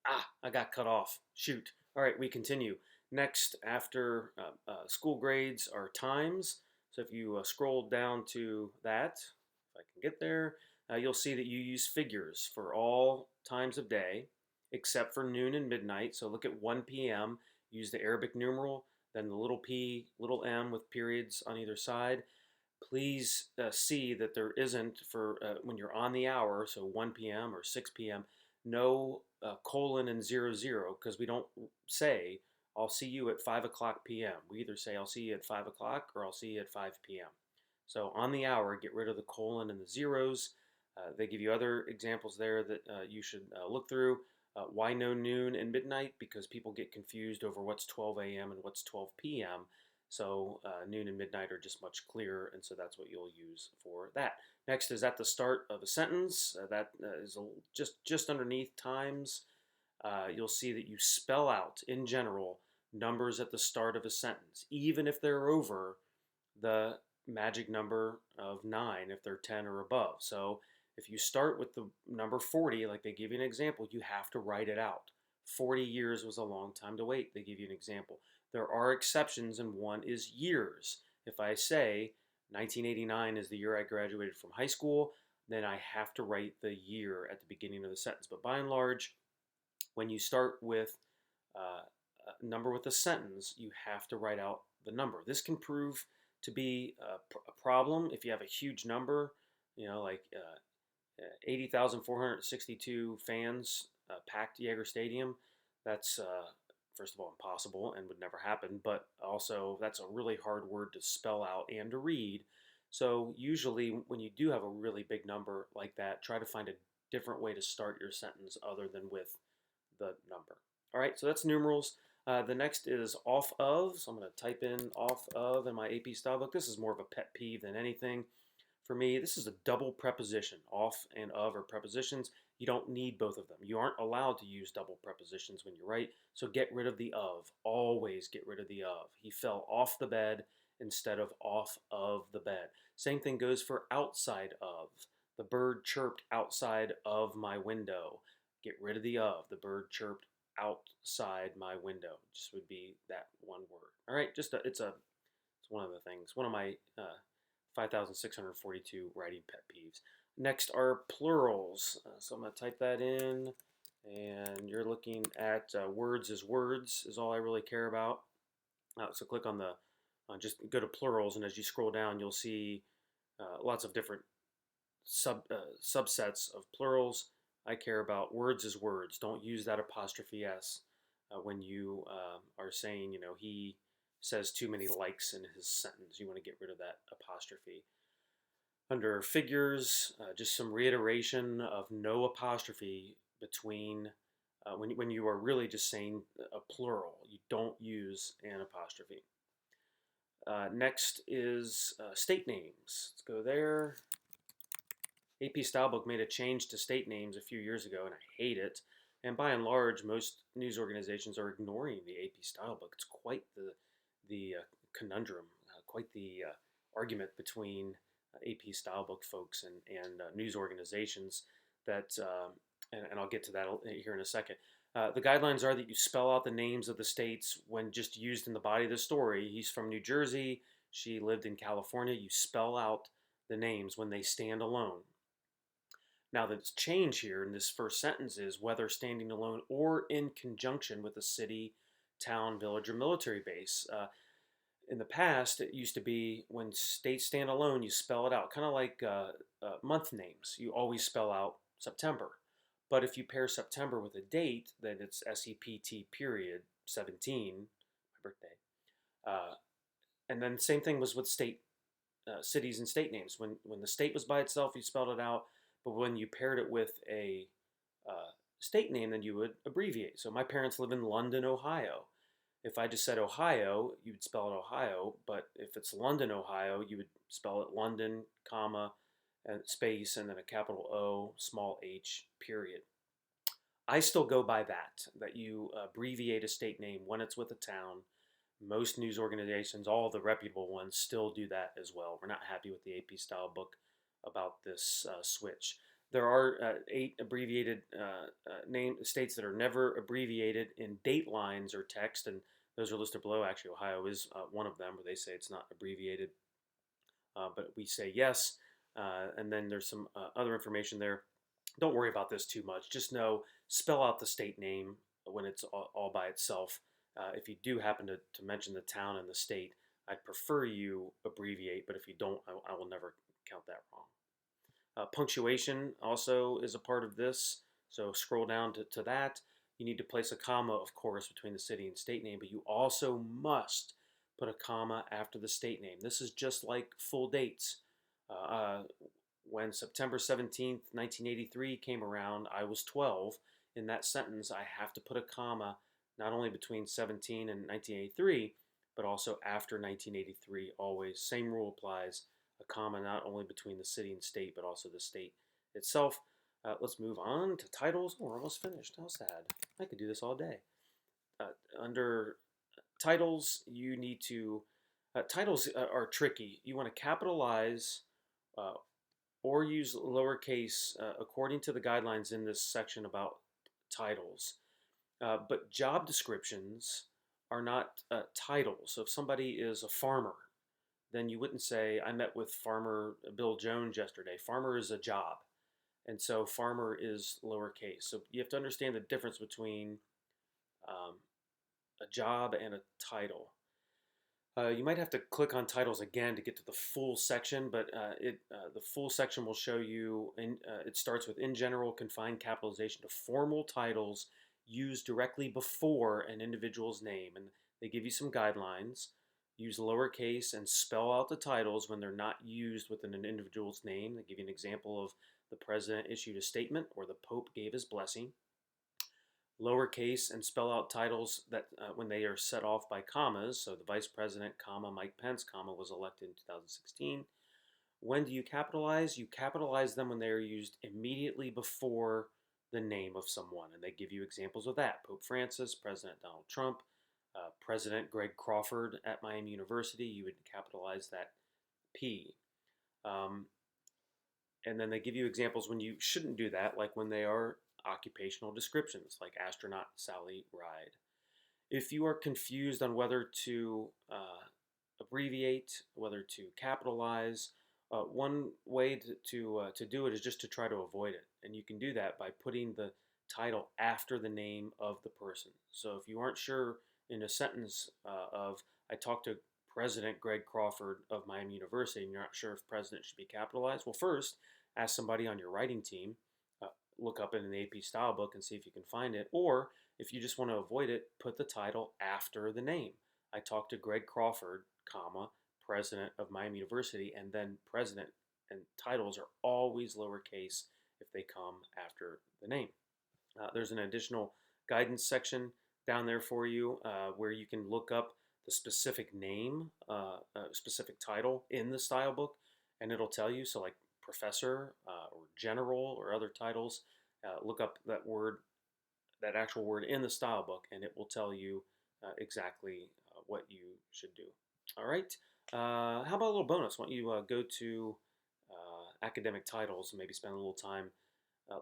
I got cut off. Shoot. All right, we continue. Next, after school grades are times. So if you scroll down to that, if I can get there, you'll see that you use figures for all times of day except for noon and midnight. So look at 1 p.m., use the Arabic numeral, then the little p, little m with periods on either side. Please see that there isn't for when you're on the hour, so 1 p.m. or 6 p.m., no colon and 00, because we don't say I'll see you at 5 o'clock p.m. We either say I'll see you at 5 o'clock or I'll see you at 5 p.m. So on the hour, get rid of the colon and the zeros. They give you other examples there that you should look through. Why no noon and midnight? Because people get confused over what's 12 a.m. and what's 12 p.m. So noon and midnight are just much clearer, and so that's what you'll use for that. Next is at the start of a sentence. That is just underneath times. You'll see that you spell out, in general, numbers at the start of a sentence, even if they're over the magic number of 9, if they're 10 or above. So if you start with the number 40, like they give you an example, you have to write it out. 40 years was a long time to wait. They give you an example. There are exceptions, and one is years. If I say 1989 is the year I graduated from high school, then I have to write the year at the beginning of the sentence. But by and large, when you start with a number with a sentence, you have to write out the number. This can prove to be a problem if you have a huge number, like 80,462 fans packed Yager Stadium. That's first of all impossible and would never happen, but also that's a really hard word to spell out and to read. So usually when you do have a really big number like that, try to find a different way to start your sentence other than with the number. All right, so that's numerals. The next is off of. So I'm going to type in off of in my AP style book. This is more of a pet peeve than anything for me. This is a double preposition. Off and of are prepositions. You don't need both of them. You aren't allowed to use double prepositions when you write, so get rid of the of. Always get rid of the of. He fell off the bed instead of off of the bed. Same thing goes for outside of. The bird chirped outside of my window. Get rid of the of. The bird chirped outside my window. Just would be that one word. All right, it's one of the things. One of my 5,642 writing pet peeves. Next are plurals. So I'm going to type that in, and you're looking at words as words is all I really care about. So click on the, just go to plurals, and as you scroll down, you'll see lots of different subsets of plurals. I care about words as words. Don't use that apostrophe S when you are saying, he says too many likes in his sentence. You want to get rid of that apostrophe. Under figures, just some reiteration of no apostrophe between when you are really just saying a plural. You don't use an apostrophe. Next is state names. Let's go there. AP Stylebook made a change to state names a few years ago, and I hate it. And by and large, most news organizations are ignoring the AP Stylebook. It's quite the conundrum, quite the argument between AP Stylebook folks and news organizations that, and I'll get to that here in a second. The guidelines are that you spell out the names of the states when just used in the body of the story. He's from New Jersey. She lived in California. You spell out the names when they stand alone. Now, the change here in this first sentence is whether standing alone or in conjunction with a city, town, village, or military base. In the past, it used to be when states stand alone, you spell it out, kind of like month names. You always spell out September. But if you pair September with a date, then it's SEPT period 17, my birthday. And then same thing was with state cities and state names. When the state was by itself, you spelled it out. But when you paired it with a state name, then you would abbreviate. So my parents live in London, Ohio. If I just said Ohio, you would spell it Ohio. But if it's London, Ohio, you would spell it London, comma, and space, and then a capital O, small h, period. I still go by that you abbreviate a state name when it's with a town. Most news organizations, all the reputable ones, still do that as well. We're not happy with the AP style book about this switch. There are 8 abbreviated name states that are never abbreviated in date lines or text, and those are listed below. Actually, Ohio is one of them, where they say it's not abbreviated, but we say yes. And then there's some other information there. Don't worry about this too much. Just know, spell out the state name when it's all by itself. If you do happen to mention the town and the state, I'd prefer you abbreviate, but if you don't, I will never count that wrong. Punctuation also is a part of this. So scroll down to that. You need to place a comma, of course, between the city and state name, but you also must put a comma after the state name. This is just like full dates. When September 17th, 1983 came around, I was 12. In that sentence, I have to put a comma not only between 17 and 1983, but also after 1983. Always, same rule applies. A comma not only between the city and state, but also the state itself. Let's move on to titles. Oh, we're almost finished. How sad. I could do this all day. Under titles, you need to, titles are tricky. You want to capitalize or use lowercase according to the guidelines in this section about titles. But job descriptions are not titles. So if somebody is a farmer, then you wouldn't say, I met with Farmer Bill Jones yesterday. Farmer is a job. And so farmer is lowercase. So you have to understand the difference between a job and a title. You might have to click on titles again to get to the full section, but the full section will show you, it starts with, in general, confine capitalization to formal titles used directly before an individual's name. And they give you some guidelines. Use lowercase and spell out the titles when they're not used within an individual's name. They give you an example of the president issued a statement or the Pope gave his blessing. Lowercase and spell out titles that when they are set off by commas. So the vice president, comma, Mike Pence, comma, was elected in 2016. When do you capitalize? You capitalize them when they are used immediately before the name of someone. And they give you examples of that. Pope Francis, President Donald Trump, President Greg Crawford at Miami University, you would capitalize that P. And then they give you examples when you shouldn't do that, like when they are occupational descriptions, like astronaut Sally Ride. If you are confused on whether to abbreviate, whether to capitalize, one way to do it is just to try to avoid it. And you can do that by putting the title after the name of the person. So if you aren't sure in a sentence of, I talked to President Greg Crawford of Miami University, and you're not sure if president should be capitalized, well, first, ask somebody on your writing team, look up in an AP style book and see if you can find it, or if you just want to avoid it, put the title after the name. I talked to Greg Crawford, comma, president of Miami University, and then president, and titles are always lowercase if they come after the name. There's an additional guidance section down there for you where you can look up the specific name, specific title in the style book, and it'll tell you. So like professor or general or other titles, look up that word, that actual word in the style book, and it will tell you exactly what you should do. All right. How about a little bonus? Why don't you go to academic titles and maybe spend a little time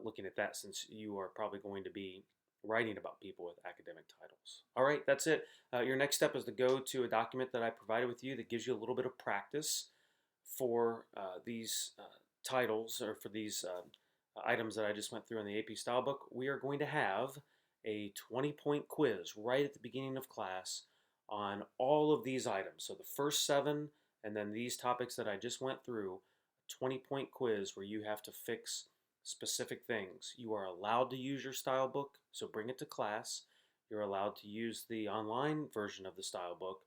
looking at that, since you are probably going to be writing about people with academic titles. All right, that's it. Your next step is to go to a document that I provided with you that gives you a little bit of practice for these titles, or for these items that I just went through in the AP style book. We are going to have a 20-point quiz right at the beginning of class on all of these items. So the first 7, and then these topics that I just went through, a 20-point quiz where you have to fix specific things. You are allowed to use your style book, so bring it to class. You're allowed to use the online version of the style book,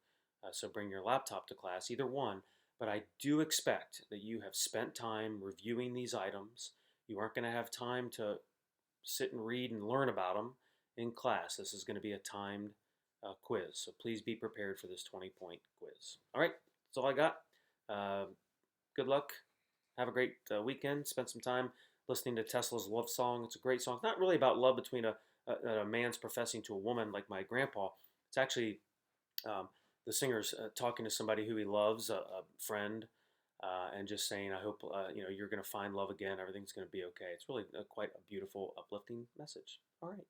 so bring your laptop to class, either one. But I do expect that you have spent time reviewing these items. You aren't going to have time to sit and read and learn about them in class. This is going to be a timed quiz, so please be prepared for this 20-point quiz. All right, that's all I got. Good luck. Have a great weekend. Spend some time listening to Tesla's Love Song. It's a great song. It's not really about love between a man's professing to a woman like my grandpa. It's actually the singer's talking to somebody who he loves, a friend, and just saying, I hope you're going to find love again. Everything's going to be okay. It's really quite a beautiful, uplifting message. All right.